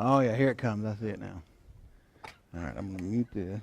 Oh, yeah, here it comes. I see it now. All right, I'm going to mute this.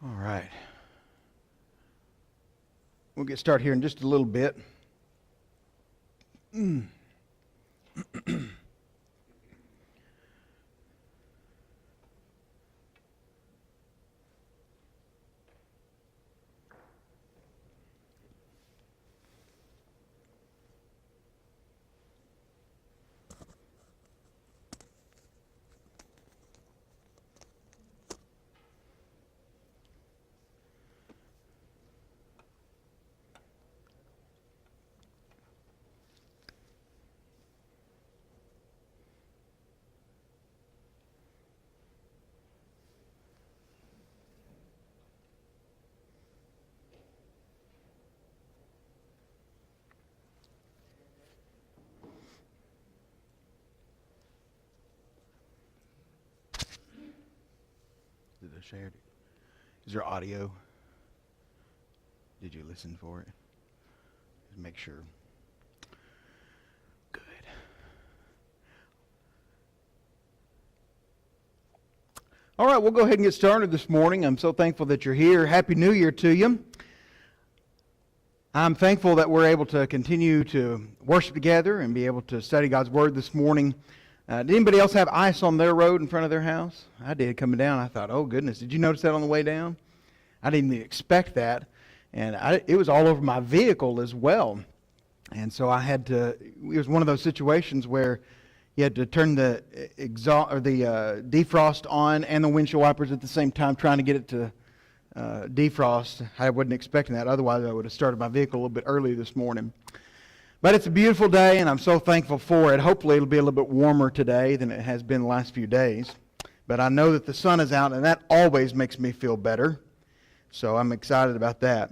All right. We'll get started here in just a little bit. Did I share it? Is there audio? Did you listen for it? Just make sure. Good. All right, we'll go ahead and get started this morning. I'm so thankful that you're here. Happy New Year to you. I'm thankful that we're able to continue to worship together and be able to study God's Word this morning. Did anybody else have ice on their road in front of their house? I did coming down. I thought, oh goodness, did you notice that on the way down? I didn't even expect that. And it was all over my vehicle as well. And so I had to, it was one of those situations where you had to turn the defrost on and the windshield wipers at the same time, trying to get it to defrost. I wasn't expecting that. Otherwise, I would have started my vehicle a little bit early this morning. But it's a beautiful day, and I'm so thankful for it. Hopefully, it'll be a little bit warmer today than it has been the last few days. But I know that the sun is out, and that always makes me feel better. So I'm excited about that.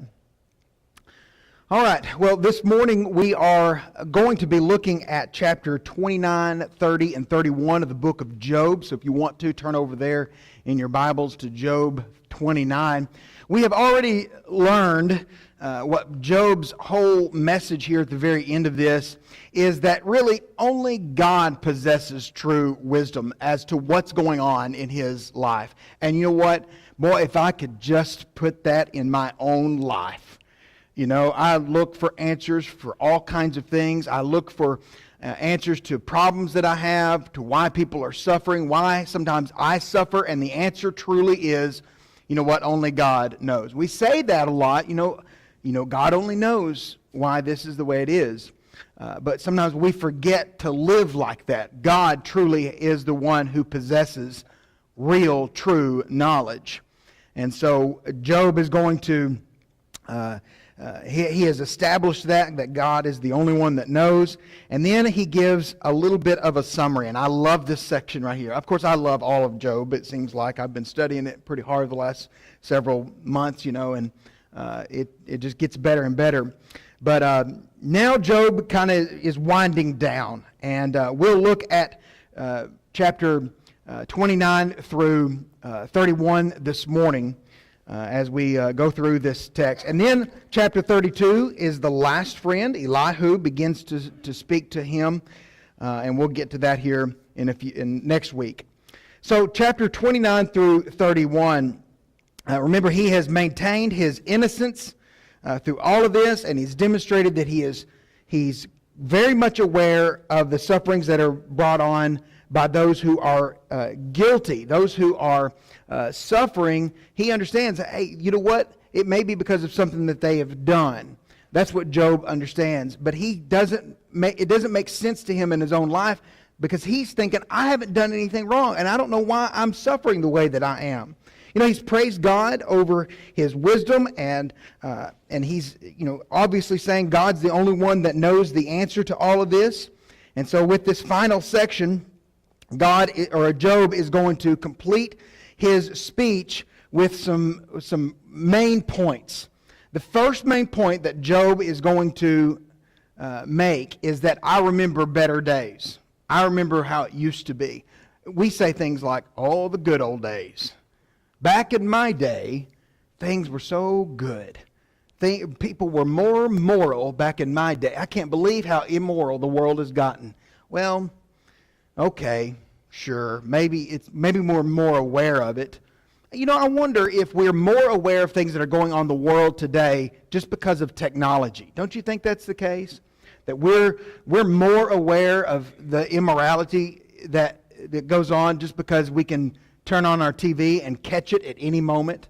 All right, well, this morning we are going to be looking at chapter 29, 30, and 31 of the book of Job. So if you want to, turn over there in your Bibles to Job 29. We have already learned what Job's whole message here at the very end of this is that really only God possesses true wisdom as to what's going on in his life. And you know what? Boy, if I could just put that in my own life. You know, I look for answers for all kinds of things. I look for answers to problems that I have, to why people are suffering, why sometimes I suffer, and the answer truly is you know what, only God knows. We say that a lot, God only knows why this is the way it is. But sometimes we forget to live like that. God truly is the one who possesses real, true knowledge. And so Job is going to, he has established that God is the only one that knows. And then he gives a little bit of a summary. And I love this section right here. Of course, I love all of Job. It seems like I've been studying it pretty hard the last several months, and it just gets better and better. But now Job kind of is winding down. And we'll look at chapter 29 through 31 this morning as we go through this text. And then chapter 32 is the last friend. Elihu begins to speak to him, and we'll get to that here in next week. So chapter 29 through 31, remember he has maintained his innocence through all of this, and he's demonstrated that he's very much aware of the sufferings that are brought on by those who are guilty, those who are suffering. He understands, hey, you know what? It may be because of something that they have done. That's what Job understands. But it doesn't make sense to him in his own life, because he's thinking, I haven't done anything wrong, and I don't know why I'm suffering the way that I am. He's praised God over his wisdom, and he's, obviously saying God's the only one that knows the answer to all of this. And so with this final section, Job is going to complete his speech with some main points. The first main point that Job is going to make is that I remember better days. I remember how it used to be. We say things like, oh, the good old days. Back in my day, things were so good. People were more moral back in my day. I can't believe how immoral the world has gotten. Well, okay, sure. Maybe we're more aware of it. I wonder if we're more aware of things that are going on in the world today just because of technology. Don't you think that's the case? That we're more aware of the immorality that goes on just because we can turn on our TV and catch it at any moment?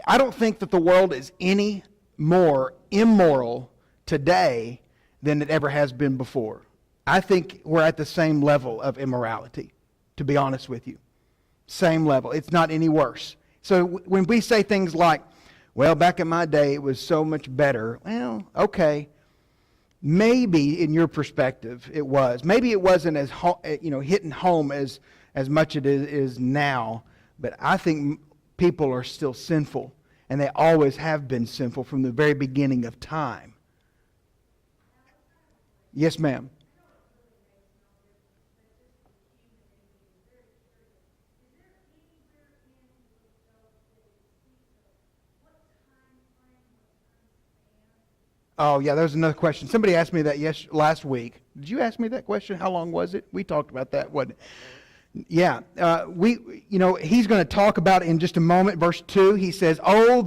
I don't think that the world is any more immoral today than it ever has been before. I think we're at the same level of immorality, to be honest with you. Same level. It's not any worse. So when we say things like, well, back in my day it was so much better, well, okay. Maybe in your perspective it was. Maybe it wasn't as hitting home as much as it is now. But I think people are still sinful, and they always have been sinful from the very beginning of time. Yes, ma'am. Oh, yeah, there's another question. Somebody asked me that last week. Did you ask me that question? How long was it? We talked about that, wasn't it? Yeah. He's going to talk about it in just a moment. Verse 2, he says, oh,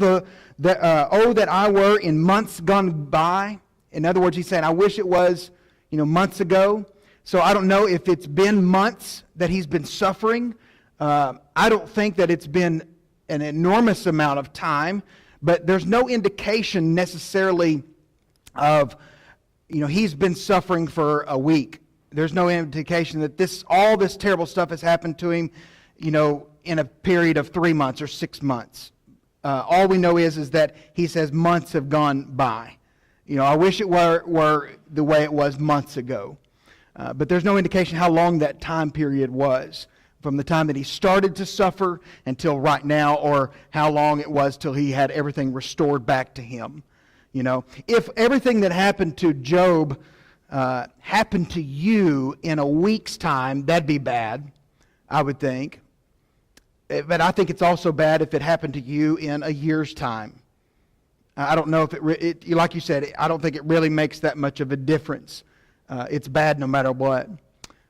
that I were in months gone by. In other words, he's saying, I wish it was, months ago. So I don't know if it's been months that he's been suffering. I don't think that it's been an enormous amount of time, but there's no indication necessarily of, he's been suffering for a week. There's no indication that all this terrible stuff has happened to him, in a period of 3 months or 6 months. All we know is that he says months have gone by. I wish it were the way it was months ago. But there's no indication how long that time period was, from the time that he started to suffer until right now, or how long it was till he had everything restored back to him. If everything that happened to Job happened to you in a week's time, that'd be bad, I would think. But I think it's also bad if it happened to you in a year's time. I don't know if it like you said, I don't think it really makes that much of a difference. It's bad no matter what.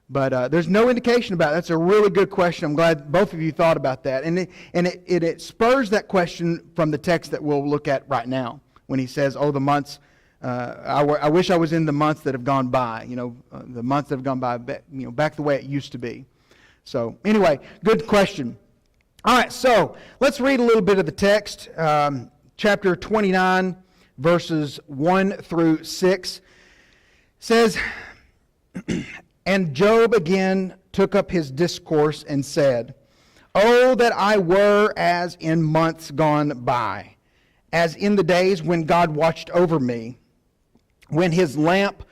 But there's no indication about it. That's a really good question. I'm glad both of you thought about that. And it spurs that question from the text that we'll look at right now, when he says, oh, the months, I wish I was in the months that have gone by, the months that have gone by, back the way it used to be. So anyway, good question. All right, so let's read a little bit of the text. Chapter 29, verses 1 through 6 says, And Job again took up his discourse and said, Oh, that I were as in months gone by, as in the days when God watched over me, when his lamp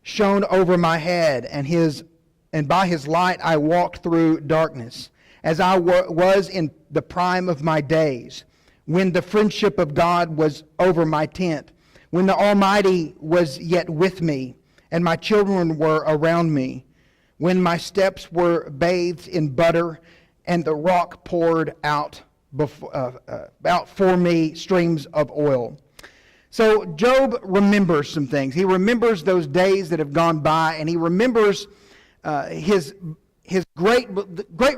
shone over my head, and by his light I walked through darkness, as I was in the prime of my days, when the friendship of God was over my tent, when the Almighty was yet with me, and my children were around me, when my steps were bathed in butter, and the rock poured out for me streams of oil. So Job remembers some things. He remembers those days that have gone by, and he remembers his great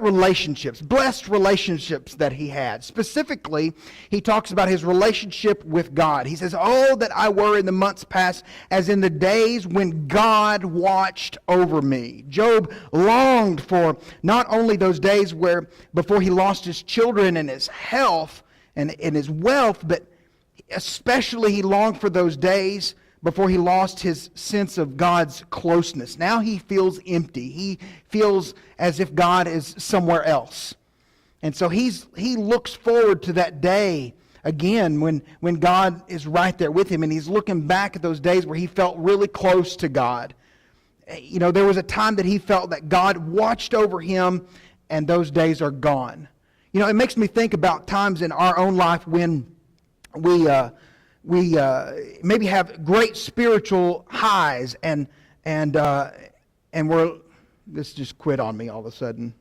relationships, blessed relationships that he had. Specifically, he talks about his relationship with God. He says, Oh, that I were in the months past as in the days when God watched over me. Job longed for not only those days where before he lost his children and his health and his wealth, but especially he longed for those days before he lost his sense of God's closeness. Now he feels empty. He feels as if God is somewhere else. And so he looks forward to that day again when God is right there with him, and he's looking back at those days where he felt really close to God. You know, there was a time that he felt that God watched over him, and those days are gone. You know, it makes me think about times in our own life when we maybe have great spiritual highs, and this just quit on me all of a sudden.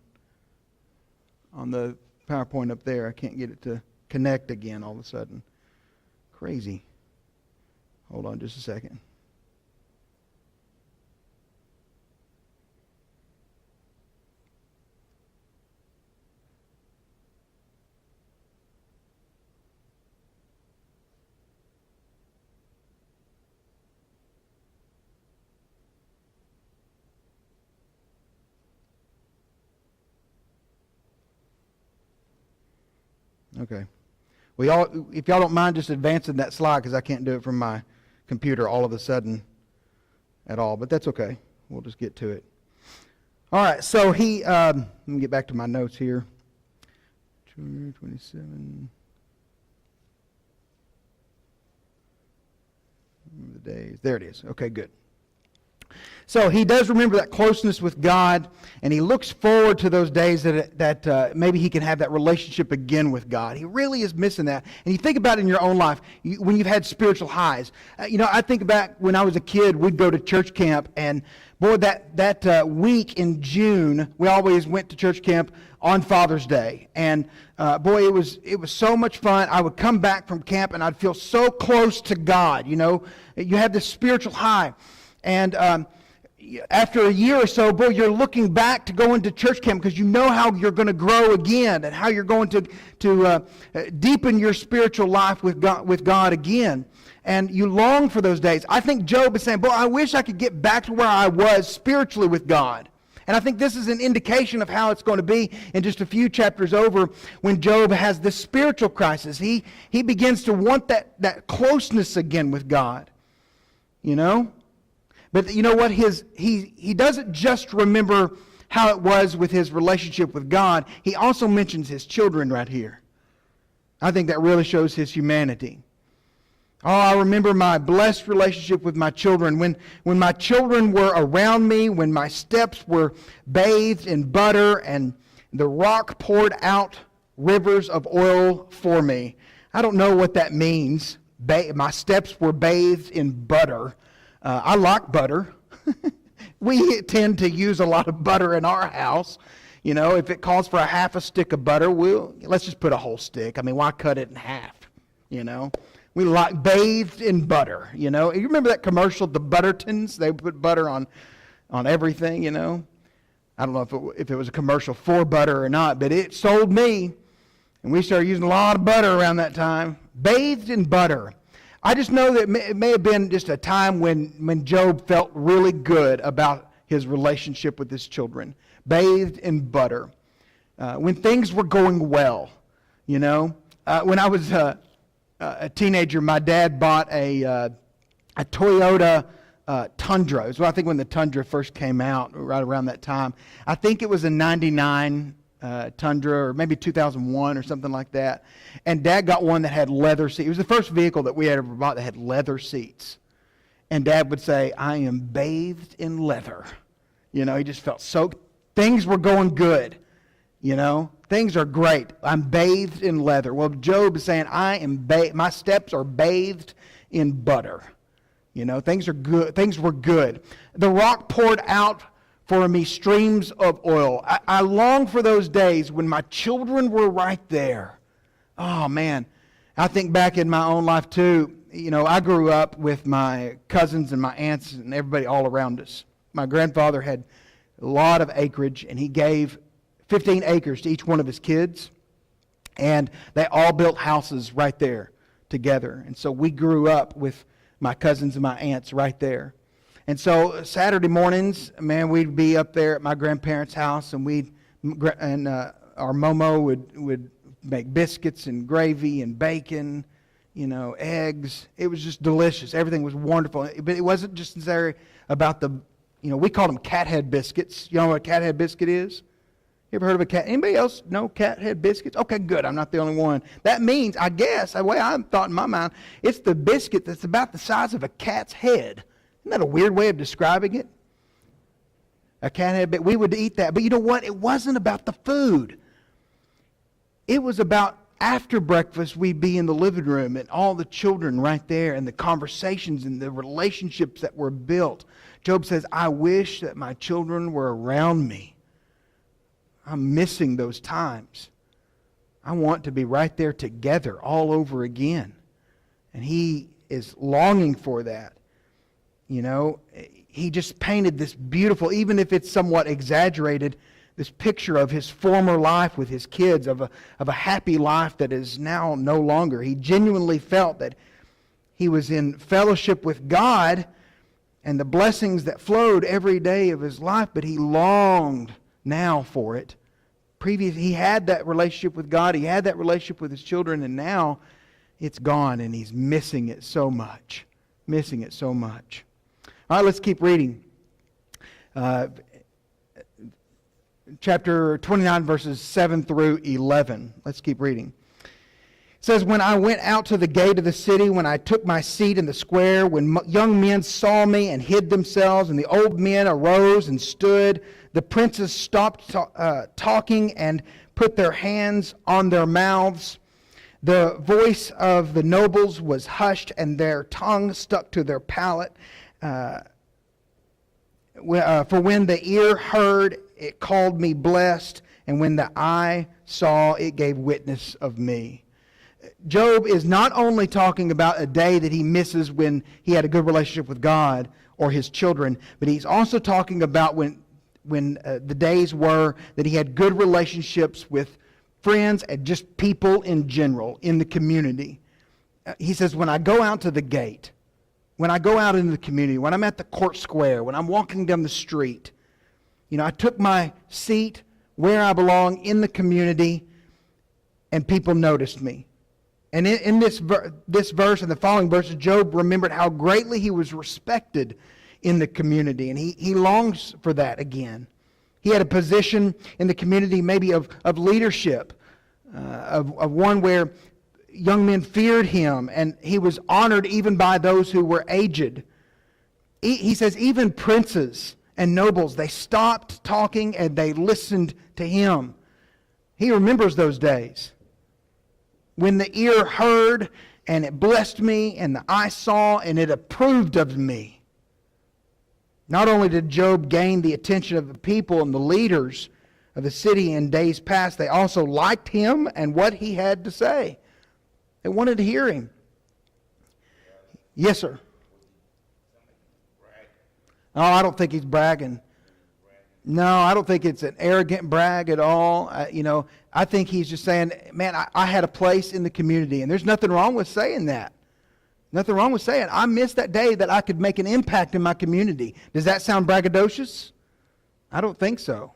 On the PowerPoint up there, I can't get it to connect again all of a sudden. Crazy. Hold on just a second. Okay. Well, if y'all don't mind just advancing that slide, because I can't do it from my computer all of a sudden at all, but that's okay. We'll just get to it. All right, so let me get back to my notes here. 27. Remember the days. There it is. Okay, good. So he does remember that closeness with God, and he looks forward to those days that maybe he can have that relationship again with God. He really is missing that. And you think about it in your own life, when you've had spiritual highs. I think back when I was a kid, we'd go to church camp, and boy, that week in June, we always went to church camp on Father's Day. And boy, it was so much fun. I would come back from camp, and I'd feel so close to God. You know, you have this spiritual high. And after a year or so, boy, you're looking back to go into church camp because you know how you're going to grow again and how you're going to deepen your spiritual life with God again. And you long for those days. I think Job is saying, boy, I wish I could get back to where I was spiritually with God. And I think this is an indication of how it's going to be in just a few chapters over when Job has this spiritual crisis. He begins to want that closeness again with God. You know? But you know what? He doesn't just remember how it was with his relationship with God. He also mentions his children right here. I think that really shows his humanity. Oh, I remember my blessed relationship with my children. When my children were around me, when my steps were bathed in butter and the rock poured out rivers of oil for me. I don't know what that means. My steps were bathed in butter. I like butter. We tend to use a lot of butter in our house. You know, if it calls for a half a stick of butter, let's just put a whole stick. I mean, why cut it in half? You know, we like bathed in butter. You know, you remember that commercial, the Buttertons? They put butter on everything. You know, I don't know if it was a commercial for butter or not, but it sold me, and we started using a lot of butter around that time. Bathed in butter. I just know that it may have been just a time when Job felt really good about his relationship with his children, bathed in butter. when things were going well. You know, when I was a teenager, my dad bought a Toyota Tundra. It was, I think, when the Tundra first came out, right around that time. I think it was a 99 Tundra, or maybe 2001 or something like that. And Dad got one that had leather seats. It was the first vehicle that we had ever bought that had leather seats. And Dad would say, "I am bathed in leather." You know, he just felt so, things were going good. You know, things are great. I'm bathed in leather. Well, Job is saying, my steps are bathed in butter. You know, things are good. Things were good. The rock poured out for me streams of oil. I long for those days when my children were right there. Oh, man. I think back in my own life, too. You know, I grew up with my cousins and my aunts and everybody all around us. My grandfather had a lot of acreage, and he gave 15 acres to each one of his kids. And they all built houses right there together. And so we grew up with my cousins and my aunts right there. And so Saturday mornings, man, we'd be up there at my grandparents' house, and our Momo would make biscuits and gravy and bacon, you know, eggs. It was just delicious. Everything was wonderful. But it wasn't just necessarily about we called them cat head biscuits. You know what a cat head biscuit is? You ever heard of a cat? Anybody else know cat head biscuits? Okay, good. I'm not the only one. That means, I guess, the way I thought in my mind, it's the biscuit that's about the size of a cat's head. Isn't that a weird way of describing it? A cat head, we would eat that. But you know what? It wasn't about the food. It was about after breakfast, we'd be in the living room and all the children right there and the conversations and the relationships that were built. Job says, "I wish that my children were around me." I'm missing those times. I want to be right there together all over again. And he is longing for that. You know, he just painted this beautiful, even if it's somewhat exaggerated, this picture of his former life with his kids, of a happy life that is now no longer. He genuinely felt that he was in fellowship with God and the blessings that flowed every day of his life, but he longed now for it. He had that relationship with God, he had that relationship with his children, and now it's gone, and he's missing it so much. Missing it so much. All right, let's keep reading. Chapter 29, verses 7 through 11. Let's keep reading. It says, "When I went out to the gate of the city, when I took my seat in the square, when young men saw me and hid themselves, and the old men arose and stood, the princes stopped talking and put their hands on their mouths. The voice of the nobles was hushed, and their tongue stuck to their palate. For when the ear heard, it called me blessed, and when the eye saw, it gave witness of me." Job is not only talking about a day that he misses when he had a good relationship with God or his children, but he's also talking about when the days were that he had good relationships with friends and just people in general in the community. He says, when I go out to the gate, when I go out into the community, when I'm at the court square, when I'm walking down the street, I took my seat where I belong in the community, and people noticed me. And in this verse and the following verses, Job remembered how greatly he was respected in the community, and he longs for that again. He had a position in the community maybe of leadership, of one where young men feared him, and he was honored even by those who were aged. He says even princes and nobles, they stopped talking and they listened to him. He remembers those days. When the ear heard, and it blessed me, and the eye saw, and it approved of me. Not only did Job gain the attention of the people and the leaders of the city in days past, they also liked him and what he had to say. They wanted to hear him. Yes, sir. Oh, I don't think he's bragging. No, I don't think it's an arrogant brag at all. I think he's just saying, man, I had a place in the community, and there's nothing wrong with saying that. Nothing wrong with saying, I missed that day that I could make an impact in my community. Does that sound braggadocious? I don't think so.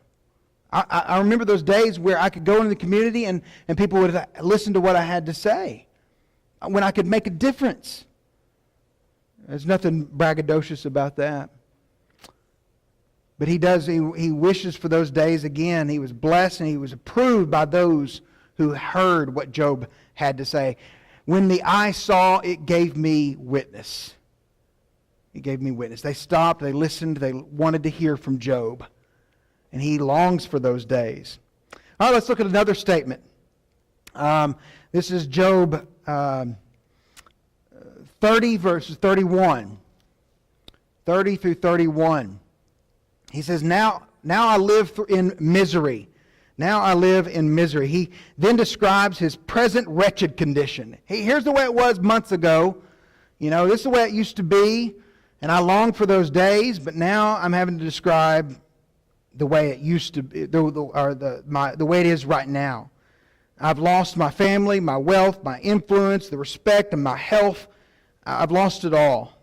I remember those days where I could go into the community and people would listen to what I had to say, when I could make a difference. There's nothing braggadocious about that. But he wishes for those days again. He was blessed and he was approved by those who heard what Job had to say. When the eye saw, it gave me witness. It gave me witness. They stopped, they listened, they wanted to hear from Job. And he longs for those days. All right, let's look at another statement. This is Job 30 verses 31. 30 through 31. He says, Now I live in misery. Now I live in misery. He then describes his present wretched condition. Here's the way it was months ago. This is the way it used to be. And I long for those days, but now I'm having to describe the way it used to be, the way it is right now. I've lost my family, my wealth, my influence, the respect, and my health. I've lost it all.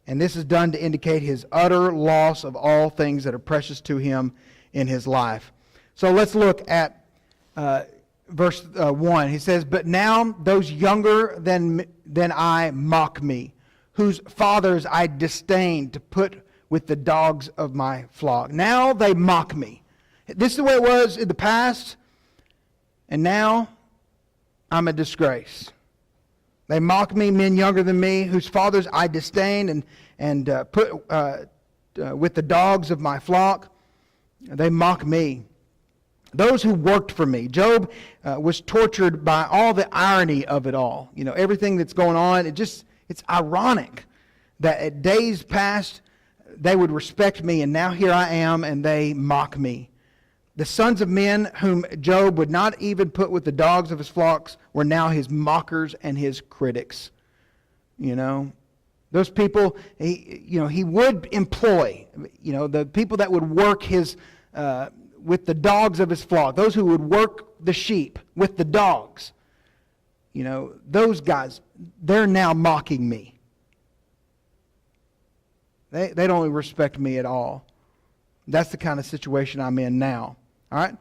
And this is done to indicate his utter loss of all things that are precious to him in his life. So let's look at verse 1. He says, But now those younger than I mock me, whose fathers I disdained to put with the dogs of my flock. Now they mock me. This is the way it was in the past, and now I'm a disgrace. They mock me, men younger than me, whose fathers I disdained and put with the dogs of my flock. They mock me. Those who worked for me. Job was tortured by all the irony of it all. Everything that's going on, it's ironic that at days past they would respect me, and now here I am and they mock me. The sons of men whom Job would not even put with the dogs of his flocks were now his mockers and his critics. Those people he would employ, the people that would work his with the dogs of his flock, those who would work the sheep with the dogs. Those guys, they're now mocking me. They don't respect me at all. That's the kind of situation I'm in now. All right?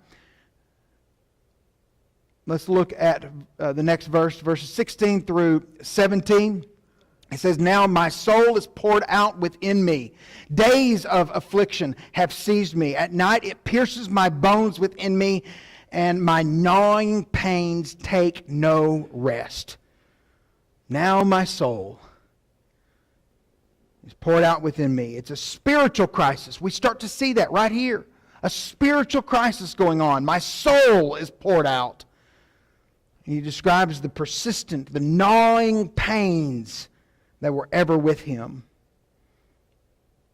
Let's look at the next verse, verses 16 through 17. It says, Now my soul is poured out within me. Days of affliction have seized me. At night it pierces my bones within me, and my gnawing pains take no rest. Now my soul is poured out within me. It's a spiritual crisis. We start to see that right here. A spiritual crisis going on. My soul is poured out. He describes the persistent, the gnawing pains that were ever with him.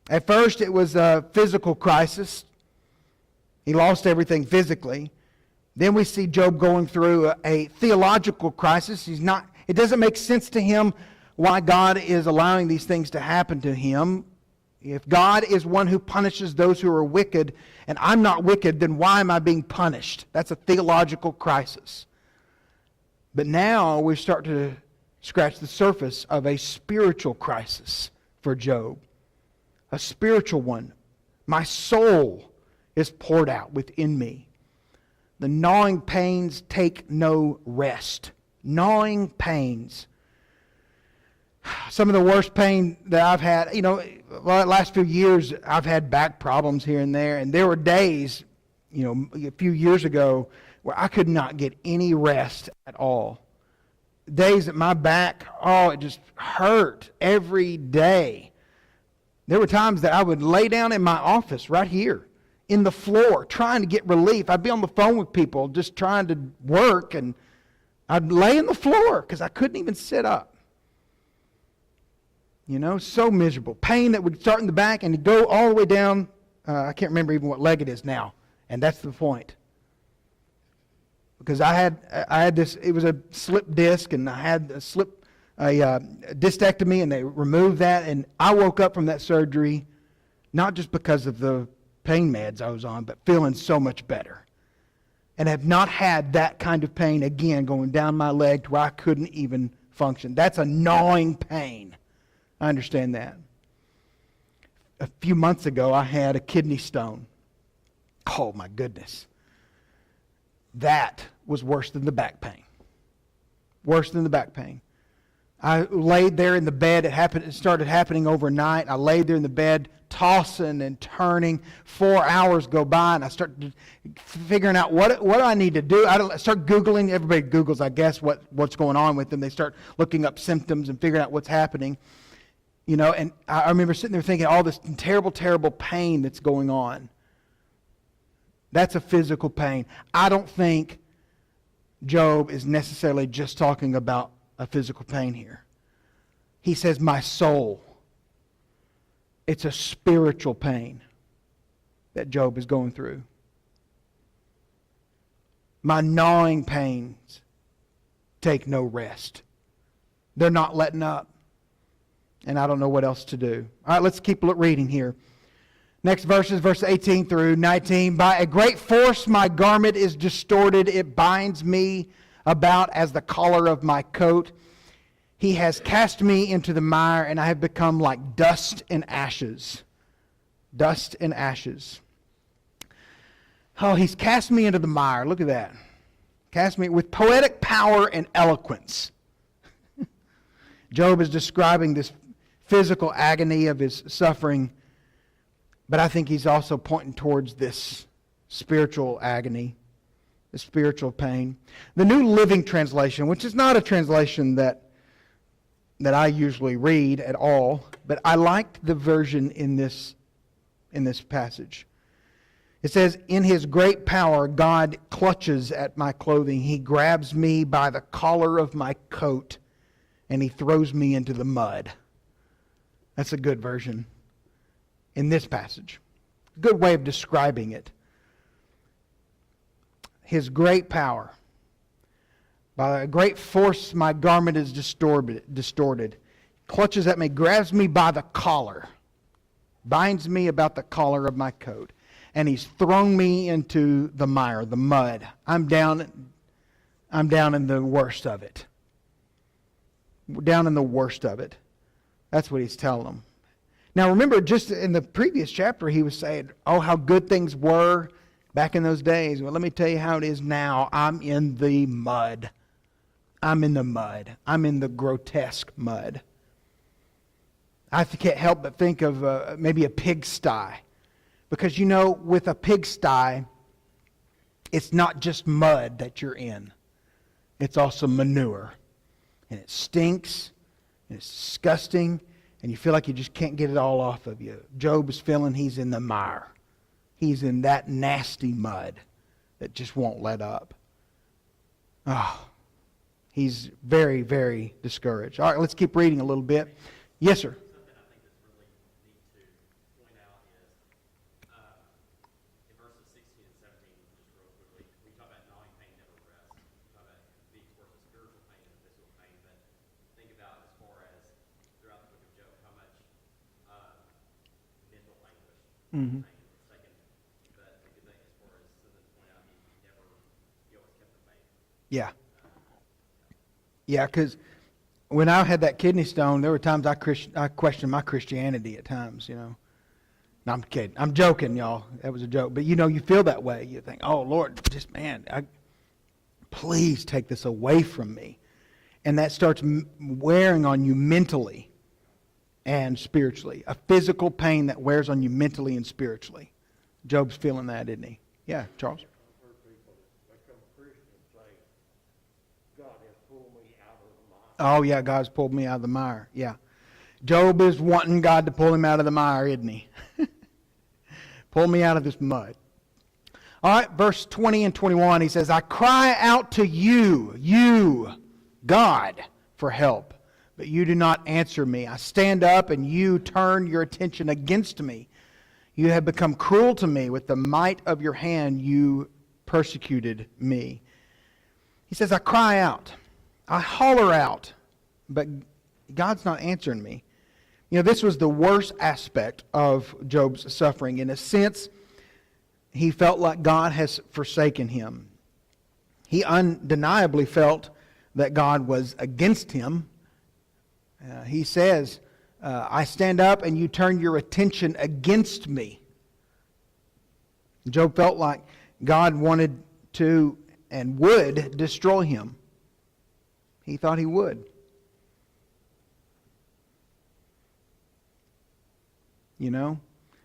At first it was a physical crisis. He lost everything physically. Then we see Job going through a theological crisis. It doesn't make sense to him why God is allowing these things to happen to him. If God is one who punishes those who are wicked, and I'm not wicked, then why am I being punished? That's a theological crisis. But now we start to scratch the surface of a spiritual crisis for Job. A spiritual one. My soul is poured out within me. The gnawing pains take no rest. Gnawing pains. Some of the worst pain that I've had, the last few years I've had back problems here and there. And there were days, a few years ago where I could not get any rest at all. Days that my back, it just hurt every day. There were times that I would lay down in my office right here in the floor trying to get relief. I'd be on the phone with people just trying to work, and I'd lay in the floor because I couldn't even sit up. So miserable. Pain that would start in the back and go all the way down. I can't remember even what leg it is now. And that's the point. Because I had this, it was a slip disc, and I had a discectomy, and they removed that. And I woke up from that surgery, not just because of the pain meds I was on, but feeling so much better. And have not had that kind of pain again going down my leg to where I couldn't even function. That's a gnawing pain. I understand that. A few months ago, I had a kidney stone. Oh my goodness. That was worse than the back pain. Worse than the back pain. I laid there in the bed. It started happening overnight. I laid there in the bed, tossing and turning. 4 hours go by, and I start figuring out what do I need to do. I start Googling. Everybody Googles, I guess, what's going on with them. They start looking up symptoms and figuring out what's happening. And I remember sitting there thinking, all this terrible, terrible pain that's going on. That's a physical pain. I don't think Job is necessarily just talking about a physical pain here. He says, my soul. It's a spiritual pain that Job is going through. My gnawing pains take no rest. They're not letting up. And I don't know what else to do. All right, let's keep reading here. Next verses, verse 18 through 19. By a great force my garment is distorted. It binds me about as the collar of my coat. He has cast me into the mire, and I have become like dust and ashes. Dust and ashes. Oh, he's cast me into the mire. Look at that. Cast me with poetic power and eloquence. Job is describing this physical agony of his suffering, but I think he's also pointing towards this spiritual agony, the spiritual pain. The New Living Translation, which is not a translation that I usually read at all, but I liked the version in this passage. It says, in his great power, God clutches at my clothing. He grabs me by the collar of my coat, and he throws me into the mud. That's a good version in this passage. Good way of describing it. His great power. By a great force my garment is distorted. Clutches at me, grabs me by the collar. Binds me about the collar of my coat. And he's thrown me into the mire, the mud. I'm down in the worst of it. Down in the worst of it. That's what he's telling them. Now remember, just in the previous chapter, he was saying, oh, how good things were back in those days. Well, let me tell you how it is now. I'm in the mud. I'm in the mud. I'm in the grotesque mud. I can't help but think of maybe a pigsty. Because, with a pigsty, it's not just mud that you're in. It's also manure. And it stinks. And it's disgusting. And you feel like you just can't get it all off of you. Job is feeling he's in the mire. He's in that nasty mud that just won't let up. Oh, he's very, very discouraged. All right, let's keep reading a little bit. Yes, sir. Something I think that's really neat to point out is in verses 16 and 17, just real quickly, we talk about gnawing pain never rests. We talk about being towards the spiritual pain and the physical pain, but think about as far as throughout the book of Job, how much mental anguish pain was taken. But the good thing as far as something to point out, he always kept the faith. Yeah. Yeah, because when I had that kidney stone, there were times I questioned my Christianity at times, No, I'm kidding. I'm joking, y'all. That was a joke. But, you feel that way. You think, oh, Lord, please take this away from me. And that starts wearing on you mentally and spiritually. A physical pain that wears on you mentally and spiritually. Job's feeling that, isn't he? Yeah, Charles? Oh, yeah, God's pulled me out of the mire. Yeah. Job is wanting God to pull him out of the mire, isn't he? Pull me out of this mud. All right, verse 20 and 21, he says, I cry out to you, God, for help, but you do not answer me. I stand up and you turn your attention against me. You have become cruel to me. With the might of your hand you persecuted me. He says, I cry out. I holler out, but God's not answering me. This was the worst aspect of Job's suffering. In a sense, he felt like God has forsaken him. He undeniably felt that God was against him. He says, I stand up and you turn your attention against me. Job felt like God wanted to and would destroy him. He thought he would. You know?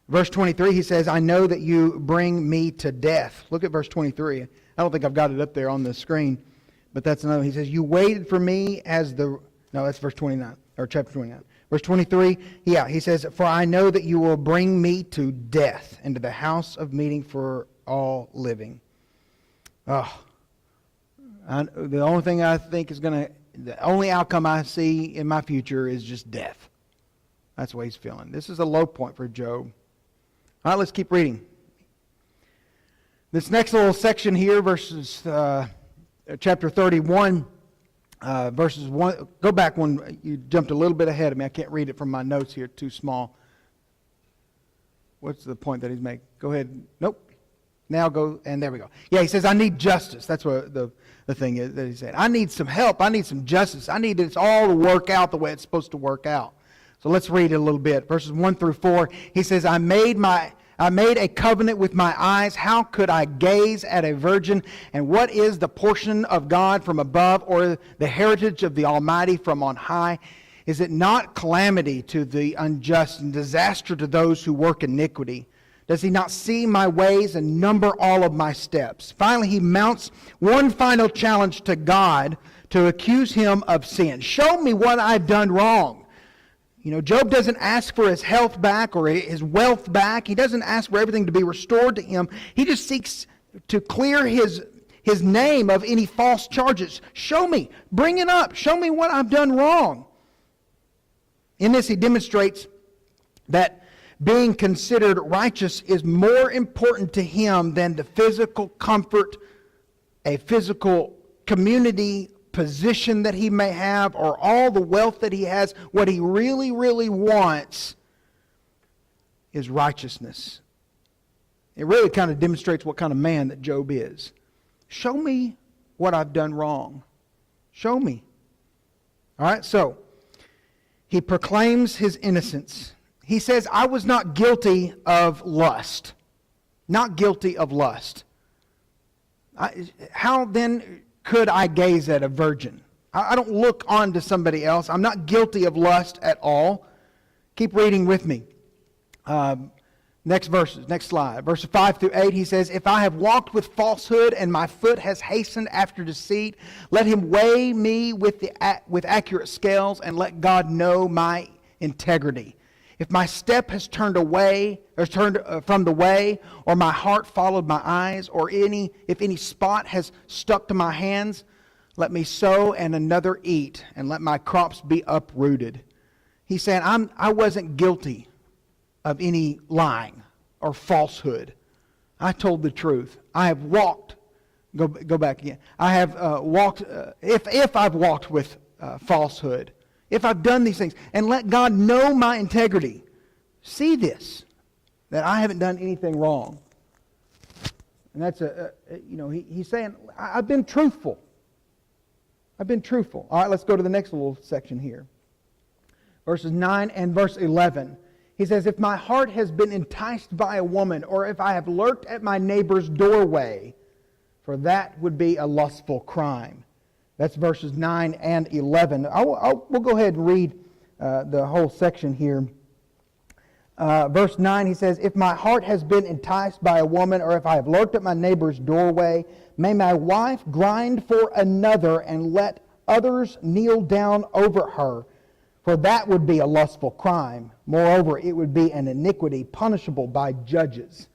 Verse 23, he says, I know that you bring me to death. Look at verse 23. I don't think I've got it up there on the screen, but that's another. He says, you waited for me as the... No, that's verse 29, or chapter 29. Verse 23, he says, for I know that you will bring me to death into the house of meeting for all living. Oh, the only thing I think is the only outcome I see in my future is just death. That's what he's feeling. This is a low point for Job. All right, let's keep reading. This next little section here, verses chapter 31, verses 1. Go back one. You jumped a little bit ahead of me. I can't read it from my notes here. Too small. What's the point that he's making? Go ahead. Nope. Now go, and there we go. Yeah, he says, I need justice. That's what the thing is that he said. I need some help. I need some justice. I need this all to work out the way it's supposed to work out. So let's read it a little bit. Verses 1 through 4. He says, I made a covenant with my eyes. How could I gaze at a virgin? And what is the portion of God from above, or the heritage of the Almighty from on high? Is it not calamity to the unjust and disaster to those who work iniquity? Does he not see my ways and number all of my steps? Finally, he mounts one final challenge to God to accuse him of sin. Show me what I've done wrong. You know, Job doesn't ask for his health back or his wealth back. He doesn't ask for everything to be restored to him. He just seeks to clear his name of any false charges. Show me. Bring it up. Show me what I've done wrong. In this, he demonstrates that being considered righteous is more important to him than the physical comfort, a physical community position that he may have, or all the wealth that he has. What he really, really wants is righteousness. It really kind of demonstrates what kind of man that Job is. Show me what I've done wrong. Show me. All right, so he proclaims his innocence. He says, I was not guilty of lust. Not guilty of lust. How then could I gaze at a virgin? I don't look on to somebody else. I'm not guilty of lust at all. Keep reading with me. Next verses, next slide. Verses 5 through 8, he says, if I have walked with falsehood and my foot has hastened after deceit, let him weigh me with accurate scales and let God know my integrity. If my step has turned away, or turned from the way, or my heart followed my eyes, or if any spot has stuck to my hands, let me sow and another eat, and let my crops be uprooted. He's saying, I wasn't guilty of any lying or falsehood. I told the truth. I have walked. Go back again. I have walked. If I've walked with falsehood. If I've done these things, and let God know my integrity, see this, that I haven't done anything wrong. And that's he's saying, I've been truthful. I've been truthful. All right, let's go to the next little section here. Verses 9 and verse 11. He says, if my heart has been enticed by a woman, or if I have lurked at my neighbor's doorway, for that would be a lustful crime. That's verses 9 and 11. We'll go ahead and read the whole section here. Verse 9, he says, if my heart has been enticed by a woman, or if I have lurked at my neighbor's doorway, may my wife grind for another and let others kneel down over her, for that would be a lustful crime. Moreover, it would be an iniquity punishable by judges.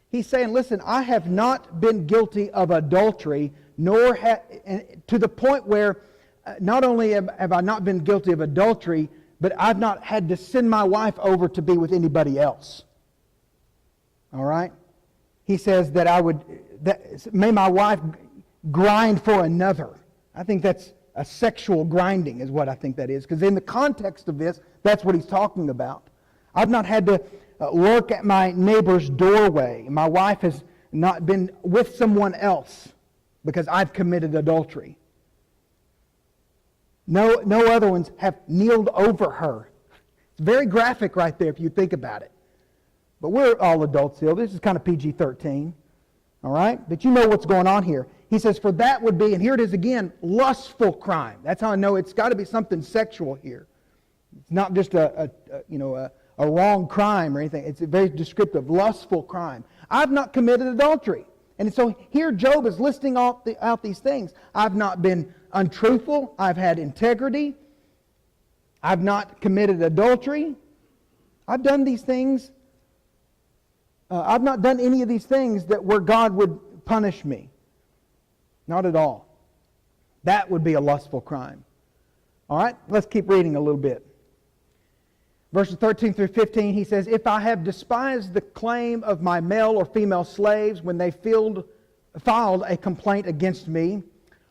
He's saying, listen, I have not been guilty of adultery, nor to the point where not only have I not been guilty of adultery, but I've not had to send my wife over to be with anybody else. All right? He says that may my wife grind for another. I think that's a sexual grinding is what I think that is. Because in the context of this, that's what he's talking about. I've not had to lurk at my neighbor's doorway. My wife has not been with someone else because I've committed adultery. No other ones have kneeled over her. It's very graphic right there if you think about it. But we're all adults still. This is kind of PG-13. All right? But you know what's going on here. He says, for that would be, and here it is again, lustful crime. That's how I know it's got to be something sexual here. It's not just a wrong crime or anything. It's very descriptive. Lustful crime. I've not committed adultery. And so here Job is listing out these things. I've not been untruthful. I've had integrity. I've not committed adultery. I've done these things. I've not done any of these things where God would punish me. Not at all. That would be a lustful crime. All right, let's keep reading a little bit. Verses 13 through 15, he says, if I have despised the claim of my male or female slaves when they filed a complaint against me,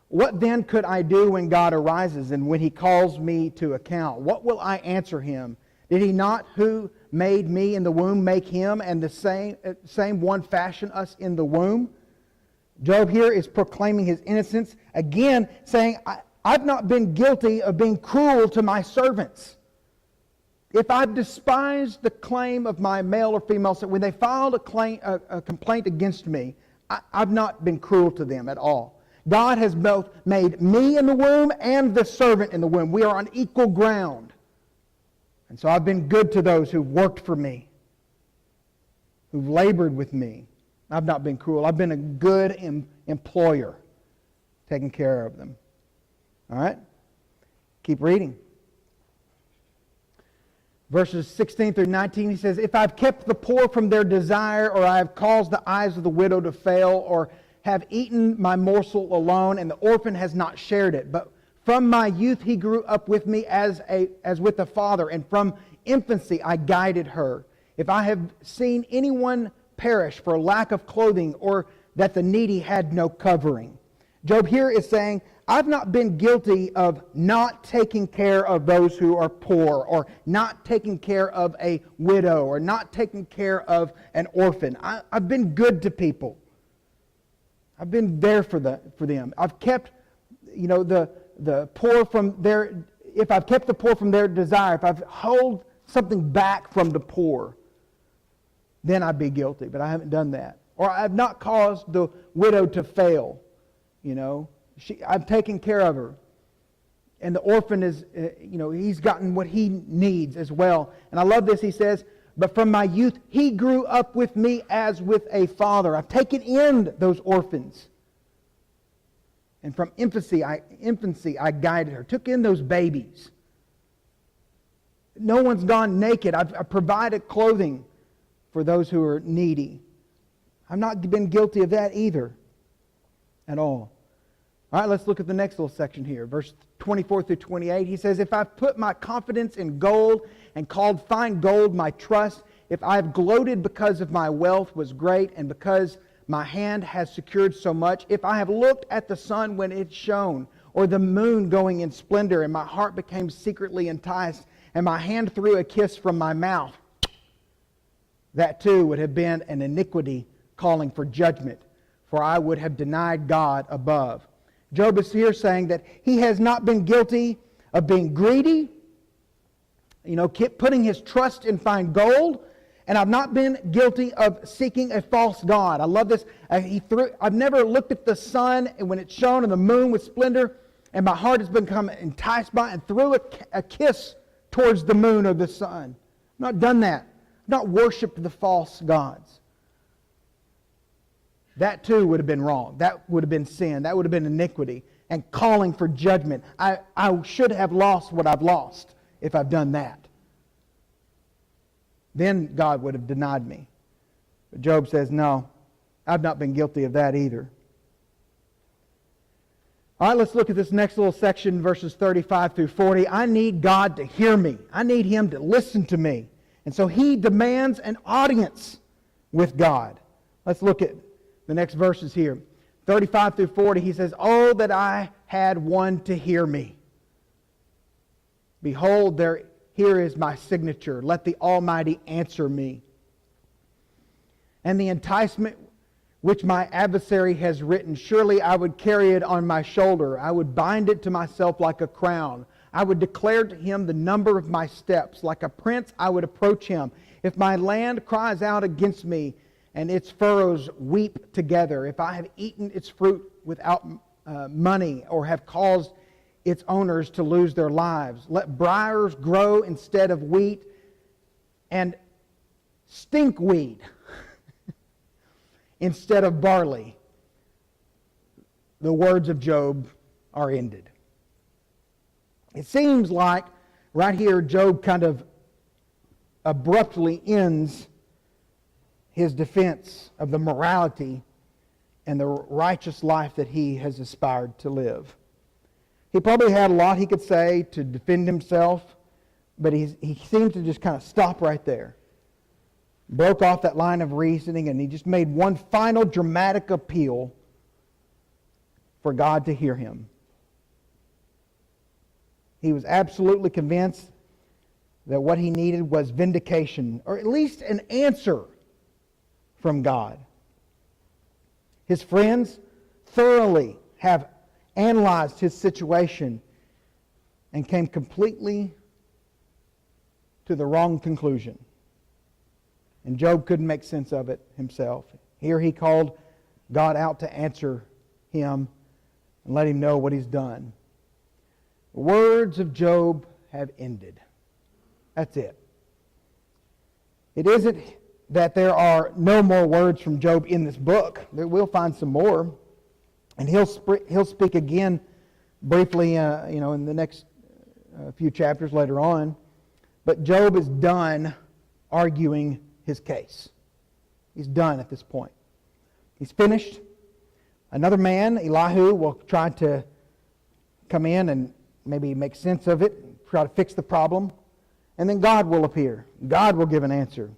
what then could I do when God arises and when He calls me to account? What will I answer Him? Did He not who made me in the womb make him, and the same one fashion us in the womb? Job here is proclaiming his innocence, again saying, I've not been guilty of being cruel to my servants. If I've despised the claim of my male or female servant, when they filed a complaint against me, I've not been cruel to them at all. God has both made me in the womb and the servant in the womb. We are on equal ground. And so I've been good to those who've worked for me, who've labored with me. I've not been cruel. I've been a good employer, taking care of them. All right? Keep reading. Verses 16 through 19, he says, if I've kept the poor from their desire, or I have caused the eyes of the widow to fail, or have eaten my morsel alone, and the orphan has not shared it. But from my youth he grew up with me as with a father, and from infancy I guided her. If I have seen anyone perish for lack of clothing, or that the needy had no covering. Job here is saying, I've not been guilty of not taking care of those who are poor, or not taking care of a widow, or not taking care of an orphan. I've been good to people. I've been there for them. I've kept, the poor from their. If I've kept the poor from their desire, if I've held something back from the poor, then I'd be guilty. But I haven't done that. Or I've not caused the widow to fail. I've taken care of her. And the orphan is, he's gotten what he needs as well. And I love this. He says, but from my youth, he grew up with me as with a father. I've taken in those orphans. And from infancy, I guided her. Took in those babies. No one's gone naked. I've provided clothing for those who are needy. I've not been guilty of that either. At all. All right, let's look at the next little section here. Verse 24 through 28. He says, if I've put my confidence in gold and called fine gold my trust, if I've gloated because of my wealth was great and because my hand has secured so much, if I have looked at the sun when it shone, or the moon going in splendor, and my heart became secretly enticed, and my hand threw a kiss from my mouth, that too would have been an iniquity calling for judgment, for I would have denied God above. Job is here saying that he has not been guilty of being greedy, putting his trust in fine gold, and I've not been guilty of seeking a false god. I love this. I've never looked at the sun and when it shone and the moon with splendor, and my heart has become enticed by it and threw a kiss towards the moon or the sun. I've not done that. I've not worshipped the false gods. That too would have been wrong. That would have been sin. That would have been iniquity and calling for judgment. I should have lost what I've lost if I've done that. Then God would have denied me. But Job says, no, I've not been guilty of that either. All right, let's look at this next little section, verses 35 through 40. I need God to hear me. I need Him to listen to me. And so he demands an audience with God. Let's look at the next verses here. 35 through 40, he says, oh, that I had one to hear me. Behold, here is my signature. Let the Almighty answer me. And the enticement which my adversary has written, surely I would carry it on my shoulder. I would bind it to myself like a crown. I would declare to him the number of my steps. Like a prince, I would approach him. If my land cries out against me, and its furrows weep together, if I have eaten its fruit without money, or have caused its owners to lose their lives, let briars grow instead of wheat, and stinkweed instead of barley. The words of Job are ended. It seems like right here Job kind of abruptly ends his defense of the morality and the righteous life that he has aspired to live. He probably had a lot he could say to defend himself, but he seemed to just kind of stop right there. Broke off that line of reasoning, and he just made one final dramatic appeal for God to hear him. He was absolutely convinced that what he needed was vindication, or at least an answer from God. His friends thoroughly have analyzed his situation and came completely to the wrong conclusion. And Job couldn't make sense of it himself. Here he called God out to answer him and let him know what he's done. The words of Job have ended. That's it. It isn't that there are no more words from Job in this book. We'll find some more. And he'll speak again briefly in the next few chapters later on. But Job is done arguing his case. He's done at this point. He's finished. Another man, Elihu, will try to come in and maybe make sense of it, try to fix the problem. And then God will appear. God will give an answer.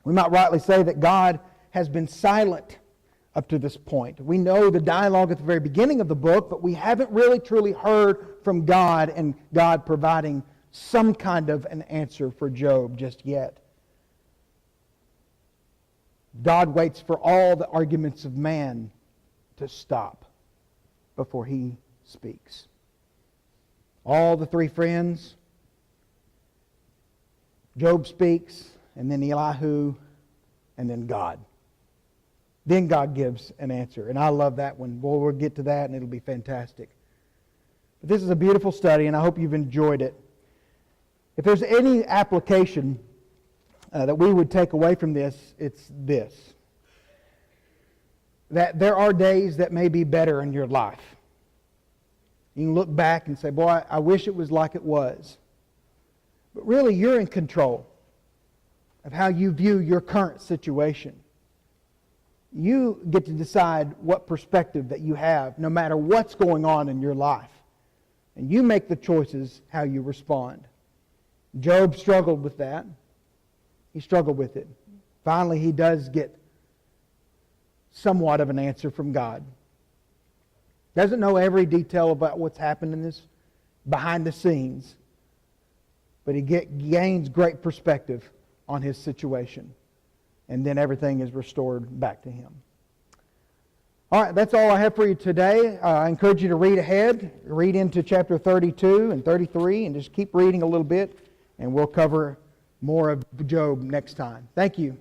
We might rightly say that God has been silent up to this point. We know the dialogue at the very beginning of the book, but we haven't really truly heard from God and God providing some kind of an answer for Job just yet. God waits for all the arguments of man to stop before he speaks. All the three friends, Job speaks, and then Elihu, and then God. Then God gives an answer. And I love that one. Boy, we'll get to that and it'll be fantastic. But this is a beautiful study and I hope you've enjoyed it. If there's any application that we would take away from this, it's this. That there are days that may be better in your life. You can look back and say, boy, I wish it was like it was. But really, you're in control of how you view your current situation. You get to decide what perspective that you have, no matter what's going on in your life. And you make the choices how you respond. Job struggled with that. He struggled with it. Finally, he does get somewhat of an answer from God. Doesn't know every detail about what's happened in this behind the scenes, but he gains great perspective on his situation. And then everything is restored back to him. All right, that's all I have for you today. I encourage you to read ahead. Read into chapter 32 and 33 and just keep reading a little bit. And we'll cover more of Job next time. Thank you.